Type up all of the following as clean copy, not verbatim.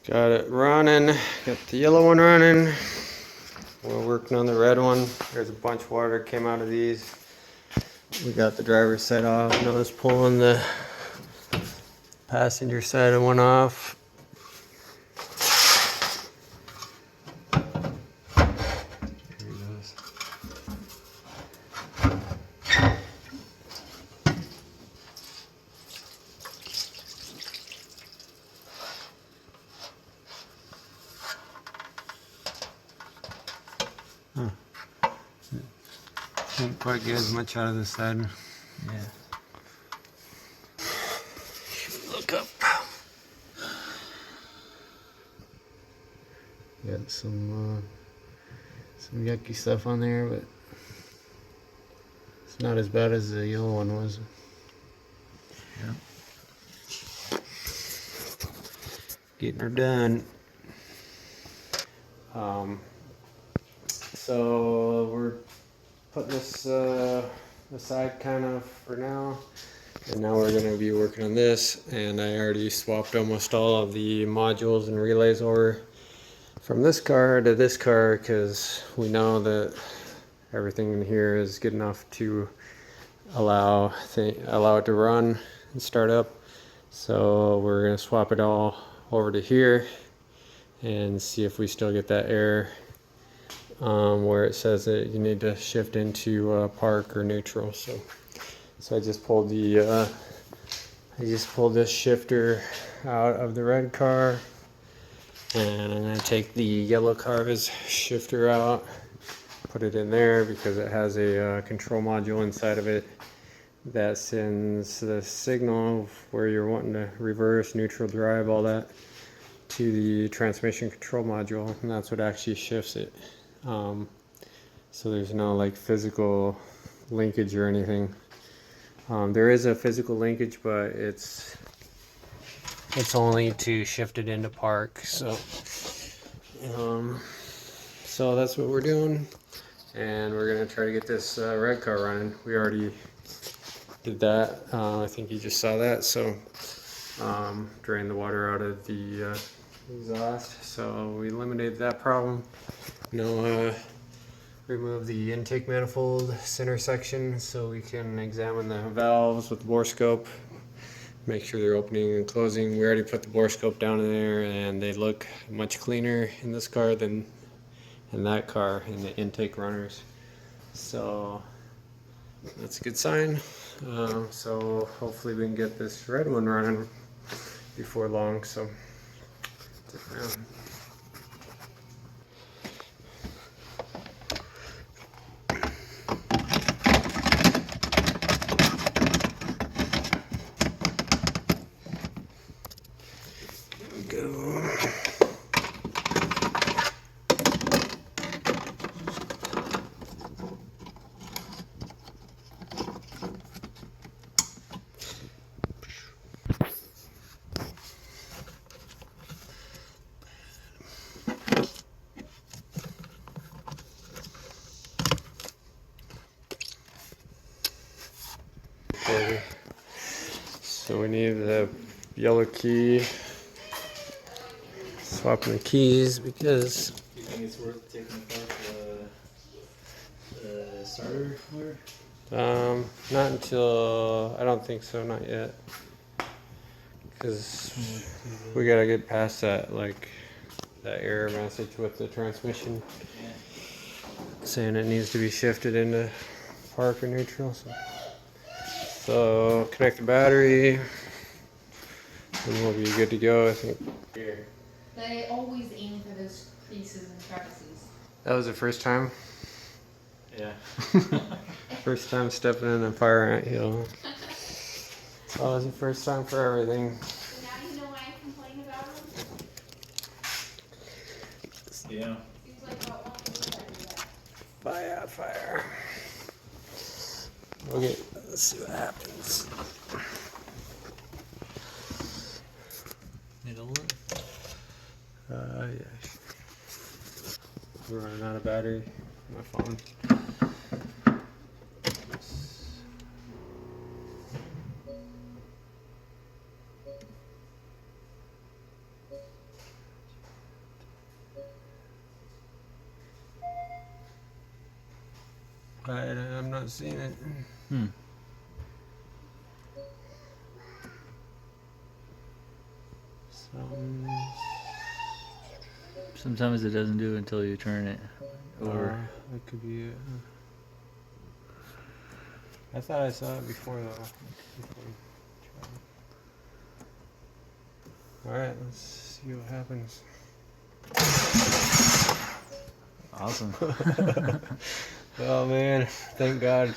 Got it running. Got the yellow one running. We're working on the red one. There's a bunch of water that came out of these. We got the driver's side off. Now it's pulling the passenger side of one off. Here he goes. Huh. Didn't quite get as much out of this side. Yeah. Look up. Got some yucky stuff on there, but it's not as bad as the yellow one was. Yeah. Getting her done. So we're putting this aside kind of for now, and now we're going to be working on this. And I already swapped almost all of the modules and relays over from this car to this car because we know that everything in here is good enough to allow it to run and start up. So we're going to swap it all over to here and see if we still get that error where it says that you need to shift into park or neutral. So I just pulled this shifter out of the red car, and I'm going to take the yellow car's shifter out, put it in there because it has a control module inside of it that sends the signal of where you're wanting to reverse, neutral, drive, all that to the transmission control module, and that's what actually shifts it. So there's no like physical linkage or anything. There is a physical linkage, but it's only to shift it into park. So that's what we're doing, and we're gonna try to get this red car running. We already did that. I think you just saw that. So drain the water out of the exhaust. So we eliminated that problem. Now remove the intake manifold center section so we can examine the valves with the bore scope, make sure they're opening and closing. We already put the bore scope down in there, and they look much cleaner in this car than in that car in the intake runners. So that's a good sign. So hopefully we can get this red one running before long. So go. Okay. So we need the yellow key. Swapping the keys because You think it's worth taking apart the starter motor? not until I don't think so, not yet, because we gotta get past that that error message with the transmission saying it needs to be shifted into park or neutral. So connect the battery and we'll be good to go, I think. Here. They always aim for those creases and crevices. That was the first time. Yeah. First time stepping in a fire ant hill. It's always the first time for everything. So now you know why I complain about them? Yeah. Seems like about one week I do that. Fire. Okay, let's see what happens. Need a little. Yeah. We're running out of battery on my phone. I'm not seeing it. Hmm. Sometimes it doesn't do it until you turn it. Or that could be it. I thought I saw it before though. Alright, let's see what happens. awesome. Oh man, thank God.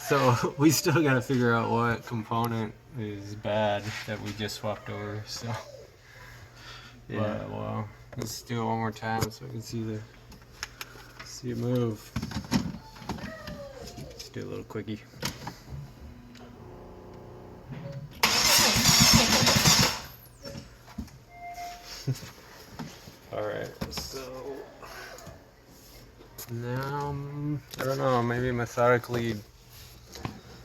So we still gotta figure out what component is bad that we just swapped over. So, Yeah. but, well, let's do it one more time so we can see it move. Let's do a little quickie. All right, so now I don't know, maybe methodically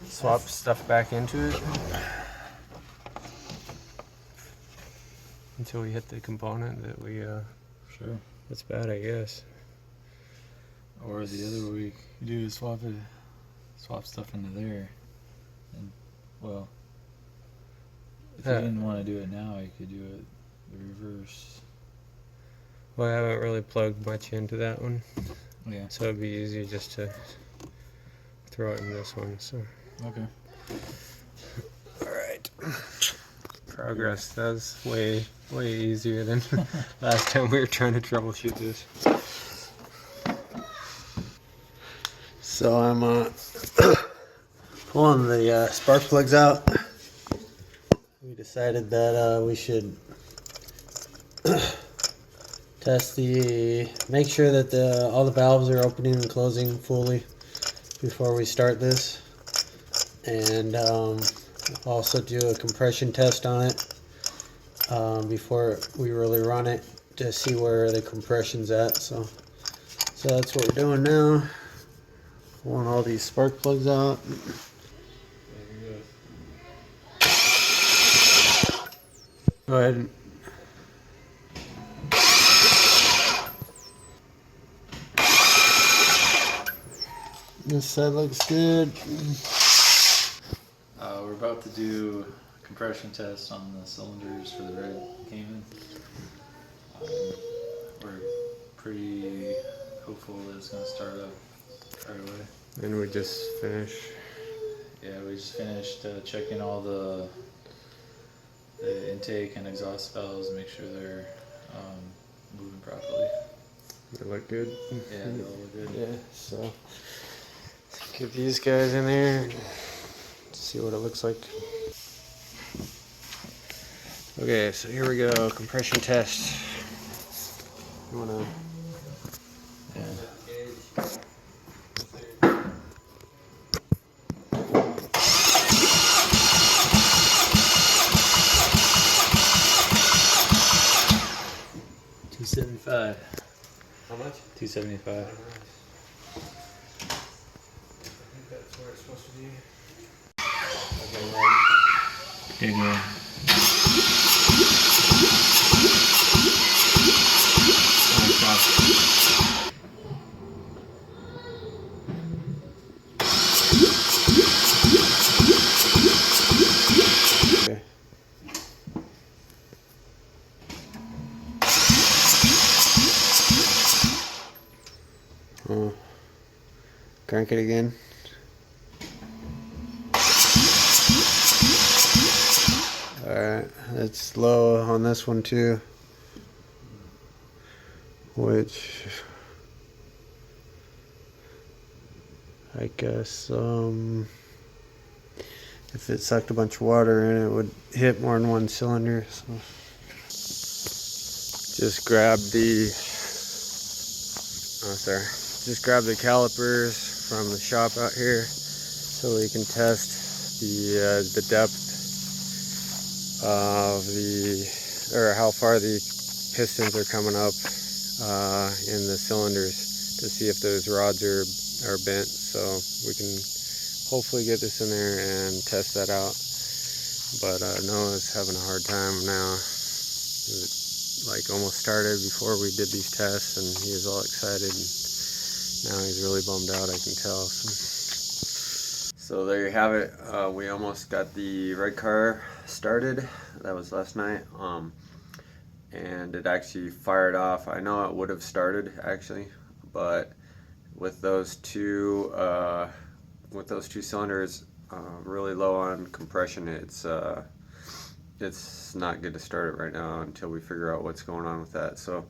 swap stuff back into it until we hit the component that we Sure. that's bad, I guess. Or the other way you do is swap stuff into there. And well, if you didn't want to do it now, you could do it the reverse. Well, I haven't really plugged much into that one, Yeah. so it'd be easy just to throw it in this one. So, Okay. all right. Progress. That's way easier than last time we were trying to troubleshoot this. So I'm pulling the spark plugs out. We decided that we should make sure that all the valves are opening and closing fully before we start this, and also do a compression test on it before we really run it to see where the compression's at. So that's what we're doing now. Pulling all these spark plugs out. Go ahead. This side looks good. We're about to do a compression test on the cylinders for the red Cayman. We're pretty hopeful that it's going to start up right away. And we just finished. Yeah, we just finished checking all the intake and exhaust valves, make sure they're moving properly. They look good. Yeah, they all look good. Yeah, so get these guys in there and see what it looks like. Okay, so here we go. Compression test. You wanna? Yeah. 275. How much? 275. I think that's where it's supposed to be. Okay, go. Okay. Oh. Crank it again. Alright, it's low on this one too. Which I guess if it sucked a bunch of water in, it would hit more than one cylinder. So just grab the calipers from the shop out here so we can test the depth of how far the pistons are coming up in the cylinders to see if those rods are bent, so we can hopefully get this in there and test that out. But Noah's having a hard time now. It almost started before we did these tests, and he was all excited and Now he's really bummed out, I can tell. So there you have it. We almost got the red car started. That was last night. And it actually fired off. I know it would have started actually, but with those two cylinders really low on compression, it's not good to start it right now until we figure out what's going on with that. So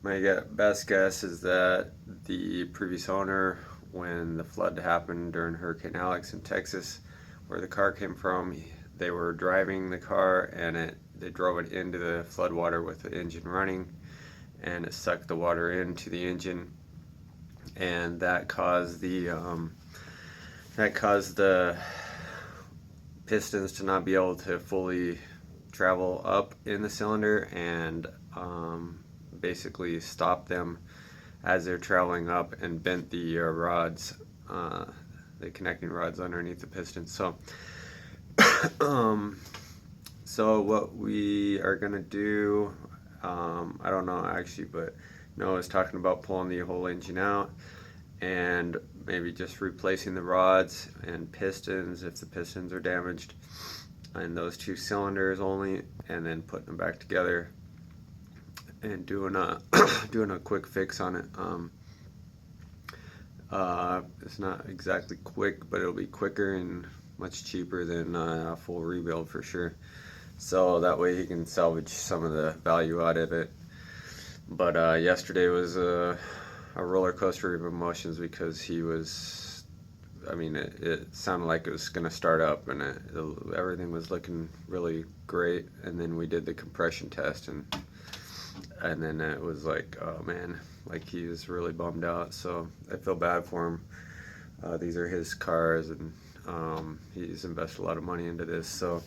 my best guess is that the previous owner, when the flood happened during Hurricane Alex in Texas, where the car came from, they were driving the car and they drove it into the flood water with the engine running, and it sucked the water into the engine, and that caused the pistons to not be able to fully travel up in the cylinder, and basically stop them as they're traveling up, and bent the rods, the connecting rods underneath the piston. So so what we are gonna do, I don't know actually, but Noah's talking about pulling the whole engine out and maybe just replacing the rods and pistons if the pistons are damaged, and those two cylinders only, and then putting them back together and doing a doing a quick fix on it. It's not exactly quick, but it'll be quicker and much cheaper than a full rebuild for sure. So that way he can salvage some of the value out of it. But yesterday was a roller coaster of emotions, because he was, I mean, it sounded like it was going to start up, and everything was looking really great. And then we did the compression test, and then it was like, oh man, like he was really bummed out. So I feel bad for him. These are his cars, and he's invested a lot of money into this. So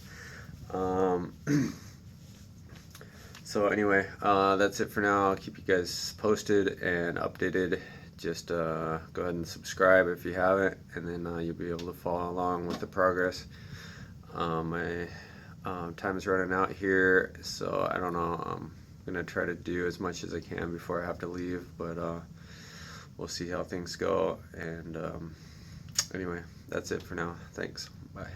so anyway, that's it for now. I'll keep you guys posted and updated. Just go ahead and subscribe if you haven't, and then you'll be able to follow along with the progress. My time is running out here, so I don't know. I'm gonna try to do as much as I can before I have to leave, but we'll see how things go. And anyway, that's it for now. Thanks. Bye.